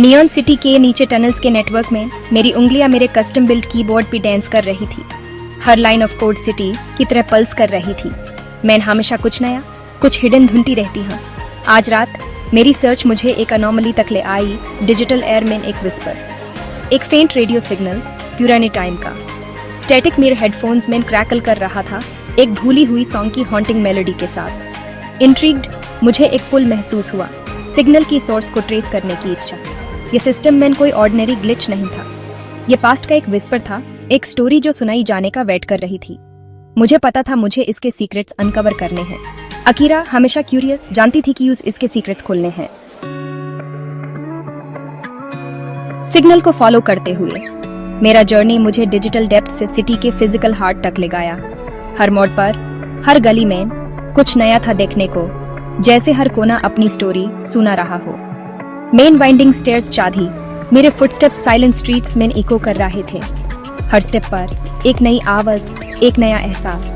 Neon city के नीचे tunnels के नेटवर्क में मेरी उंगलियां मेरे कस्टम बिल्ट कीबोर्ड पे डांस कर रही थी। हर लाइन ऑफ कोड सिटी की तरह पल्स कर रही थी। मैं हमेशा कुछ नया, कुछ हिडन ढूंढती रहती हूँ। आज रात मेरी सर्च मुझे एक अनोमली तक ले आई। डिजिटल एयर में एक विस्पर, एक फेंट रेडियो सिग्नल पुराने टाइम का। स्टैटिक मेरे हेडफोन्स में क्रैकल कर रहा था, एक भूली हुई सॉन्ग की हॉन्टिंग मेलोडी के साथ। इंट्रीग्ड मुझे एक पुल महसूस हुआ, सिग्नल की सोर्स को ट्रेस करने की इच्छा। ये सिस्टम में कोई ऑर्डिनरी ग्लिच नहीं था, ये पास्ट का एक विस्पर था, एक स्टोरी जो सुनाई जाने का वेट कर रही थी। मुझे पता था मुझे इसके सीक्रेट्स अनकवर करने हैं। अकीरा हमेशा क्यूरियस, जानती थी कि इसके सीक्रेट्स खोलने हैं। सिग्नल को फॉलो करते हुए मेरा जर्नी मुझे डिजिटल डेप्थ से सिटी के फिजिकल हार्ट तक ले गया। हर मोड़ पर, हर गली में कुछ नया था देखने को, जैसे हर कोना अपनी स्टोरी सुना रहा हो। मेन वाइंडिंग स्टेयर्स चाधी, मेरे फुटस्टेप्स साइलेंट स्ट्रीट्स में इको कर रहे थे। हर स्टेप पर एक नई आवाज, एक नया एहसास।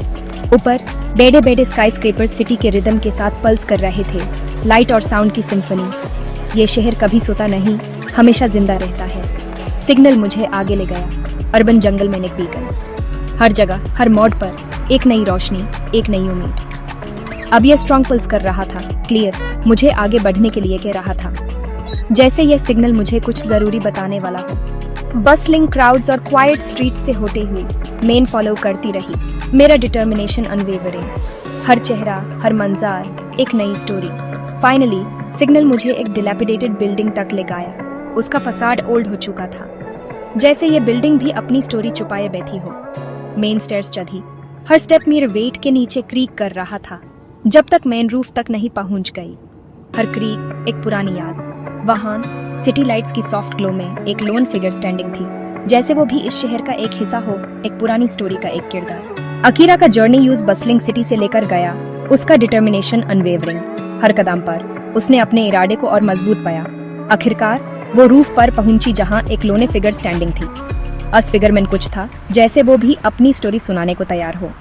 ऊपर बेड़े बेड़े स्काईस्क्रेपर्स सिटी के रिदम के साथ पल्स कर रहे थे, लाइट और साउंड की सिम्फनी। ये शहर कभी सोता नहीं, हमेशा जिंदा रहता है। सिग्नल मुझे आगे ले गया, अर्बन जंगल में एक बीकन। हर जगह, हर मोड़ पर एक नई रोशनी, एक नई उम्मीद। अब यह स्ट्रॉन्ग पल्स कर रहा था, क्लियर, मुझे आगे बढ़ने के लिए कह रहा था, जैसे यह सिग्नल मुझे कुछ जरूरी बताने वाला हो। बसलिंग क्राउड्स और क्वाइट स्ट्रीट से होते हुए मेन फॉलो करती रही, मेरा डिटर्मिनेशन अनवेवरिंग। हर चेहरा, हर मंजार, एक नई स्टोरी। फाइनली सिग्नल मुझे एक डिलैपिडेटेड बिल्डिंग तक ले गया। उसका फसाड ओल्ड हो चुका था, जैसे ये बिल्डिंग भी अपनी स्टोरी छुपाए बैठी हो। मेन स्टेयर्स चढ़ी, हर स्टेप मेरे वेट के नीचे क्रीक कर रहा था, जब तक मेन रूफ तक नहीं पहुंच गई। हर क्रीक एक पुरानी याद। वहां सिटी लाइट्स की सॉफ्ट ग्लो में एक लोन फिगर स्टैंडिंग थी, जैसे वो भी इस शहर का एक हिस्सा हो, एक पुरानी स्टोरी का एक किरदार। अकीरा का जर्नी यूज बसलिंग सिटी से लेकर गया, उसका डिटर्मिनेशन अनवेवरिंग। हर कदम पर उसने अपने इरादे को और मजबूत पाया। आखिरकार वो रूफ पर पहुंची जहां एक लोने फिगर स्टैंडिंग थी। उस फिगर में कुछ था, जैसे वो भी अपनी स्टोरी सुनाने को तैयार हो।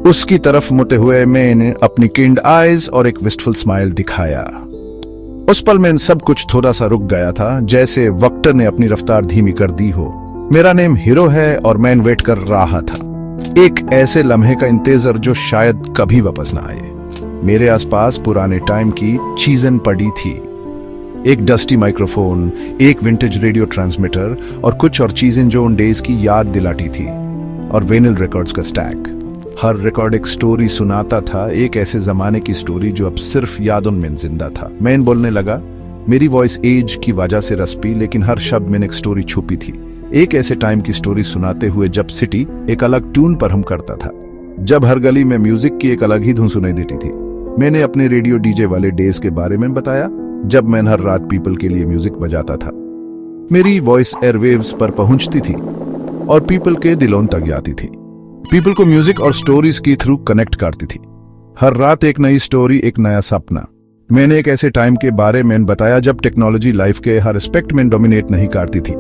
उसकी तरफ मुड़ते हुए मैंने अपनी किंड आईज और एक विस्टफुल स्माइल दिखाया। उस पल में सब कुछ थोड़ा सा रुक गया था, जैसे वक्त ने अपनी रफ्तार धीमी कर दी हो। मेरा नेम हीरो है और मैं वेट कर रहा था, एक ऐसे लम्हे का इंतजार जो शायद कभी वापस ना आए। मेरे आसपास पुराने टाइम की चीजें पड़ी थी, एक डस्टी माइक्रोफोन, एक विंटेज रेडियो ट्रांसमीटर और कुछ और चीजें जो उन डेज की याद दिलाती थी, और विनिल रिकॉर्ड्स का स्टैक। हर रिकॉर्ड एक स्टोरी सुनाता था, एक ऐसे जमाने की स्टोरी जो अब सिर्फ यादों में जिंदा था। मैं बोलने लगा, मेरी वॉइस एज की वजह से रस्पी, लेकिन हर शब्द में एक स्टोरी छुपी थी। एक ऐसे टाइम की स्टोरी सुनाते हुए जब सिटी एक अलग ट्यून पर हम करता था, जब हर गली में म्यूजिक की एक अलग ही धुन सुनाई देती थी। मैंने अपने रेडियो डीजे वाले डेज के बारे में बताया, जब मैं हर रात पीपल के लिए म्यूजिक बजाता था। मेरी वॉइस एयरवेव्स पर पहुंचती थी और पीपल के दिलों तक जाती थी। पीपल को म्यूजिक और स्टोरीज की थ्रू कनेक्ट करती थी। हर रात एक नई स्टोरी, एक नया सपना। मैंने एक ऐसे टाइम के बारे में बताया जब टेक्नोलॉजी लाइफ के हर एस्पेक्ट में डोमिनेट नहीं करती थी,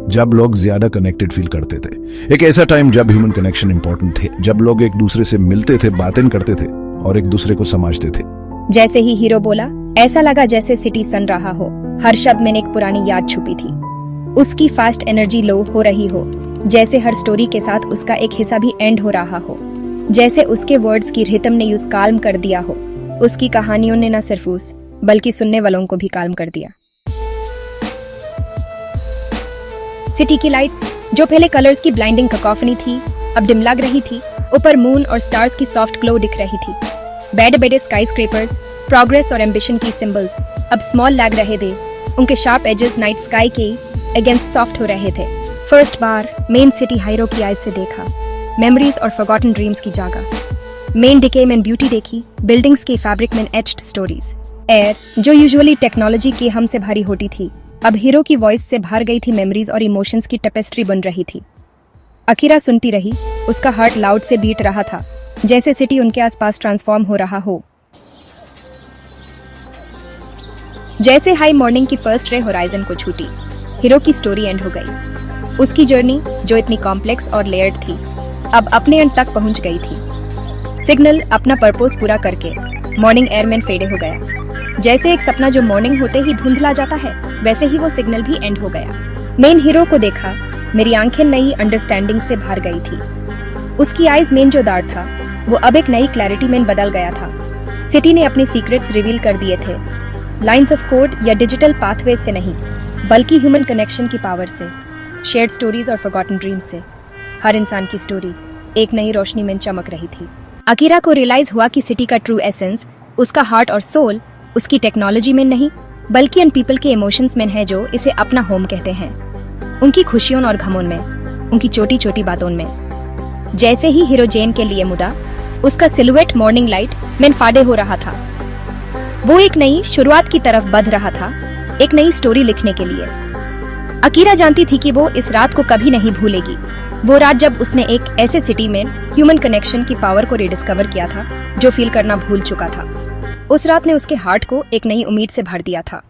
जब लोग ज्यादा कनेक्टेड फील करते थे। एक ऐसा टाइम जब ह्यूमन कनेक्शन इंपॉर्टेंट थे, जब लोग एक दूसरे से मिलते थे, बातें करते थे और एक दूसरे को समझते थे। जैसे ही हीरो बोला, ऐसा लगा जैसे सिटी सन रहा हो। हर शब्द में एक पुरानी याद छुपी थी, उसकी फास्ट एनर्जी लो हो रही हो, जैसे हर स्टोरी के साथ उसका एक हिस्सा भी एंड हो रहा हो, जैसे उसके वर्ड्स की रिदम ने यूज काल्म कर दिया हो। उसकी कहानियों ने न सिर्फ उस बल्कि सुनने वालों को भी काल्म कर दिया। सिटी की लाइट्स जो पहले कलर्स की ब्लाइंडिंग कैकोफनी थी, अब डिम लग रही थी। ऊपर मून और स्टार्स की सॉफ्ट ग्लो दिख रही थी। बेड बेडे स्काईस्क्रेपर्स, प्रोग्रेस और एम्बिशन की सिंबल्स अब स्मॉल लग रहे थे। उनके शार्प एजेस नाइट स्काई के अगेंस्ट सॉफ्ट हो रहे थे। फर्स्ट बार मेन सिटी हीरो की आईज से देखा, मेमोरीज और फॉरगॉटन ड्रीम्स की जगह। मेन डिके में ब्यूटी देखी, बिल्डिंग्स की फैब्रिक में एच्ड स्टोरीज। एयर जो यूजुअली टेक्नोलॉजी की हमसे भारी होती थी, अब हीरो की वॉइस से भर गई थी। मेमोरीज और इमोशंस की टेपेस्ट्री बन रही थी। अकीरा सुनती रही, उसका हार्ट लाउड से बीट रहा था, जैसे सिटी उनके आसपास ट्रांसफॉर्म हो रहा हो। जैसे हाई मॉर्निंग की फर्स्ट रे होराइजन को छूटी, हीरो की स्टोरी एंड हो गई। उसकी जर्नी जो इतनी कॉम्प्लेक्स और लेयर्ड थी, अब अपने एंड तक पहुंच गई थी। सिग्नल अपना पर्पस पूरा करके मॉर्निंग एयर में फेडे हो गया, जैसे एक सपना जो मॉर्निंग होते ही धुंधला जाता है, वैसे ही वो सिग्नल भी एंड हो गया। मेन हीरो को देखा, मेरी आंखें नई अंडरस्टैंडिंग से भर गई थी। उसकी आईज में जो डार्ट था, वो अब एक नई क्लैरिटी में बदल गया था। सिटी ने अपने सीक्रेट्स रिवील कर दिए थे, लाइंस ऑफ कोड या डिजिटल पाथवेज से नहीं, बल्कि ह्यूमन कनेक्शन की पावर से, शेयर्ड स्टोरीज और फॉरगॉटन ड्रीम्स से। हर इंसान की स्टोरी एक नई रोशनी में चमक रही थी। अकीरा को रियलाइज हुआ कि सिटी का ट्रू एसेंस, उसका हार्ट और सोल, उसकी टेक्नोलॉजी में नहीं, बल्कि उन पीपल के इमोशंस में है जो इसे अपना होम कहते हैं। उनकी खुशियों और गमों में, उनकी छोटी छोटी बातों में। जैसे ही हीरो जेन के लिए मुदा, उसका सिलुएट मॉर्निंग लाइट में फाड़े हो रहा था। वो एक नई शुरुआत की तरफ बढ़ रहा था, एक नई स्टोरी लिखने के लिए। अकीरा जानती थी कि वो इस रात को कभी नहीं भूलेगी। वो रात जब उसने एक ऐसे सिटी में ह्यूमन कनेक्शन की पावर को रिडिस्कवर किया था, जो फील करना भूल चुका था। उस रात ने उसके हार्ट को एक नई उम्मीद से भर दिया था।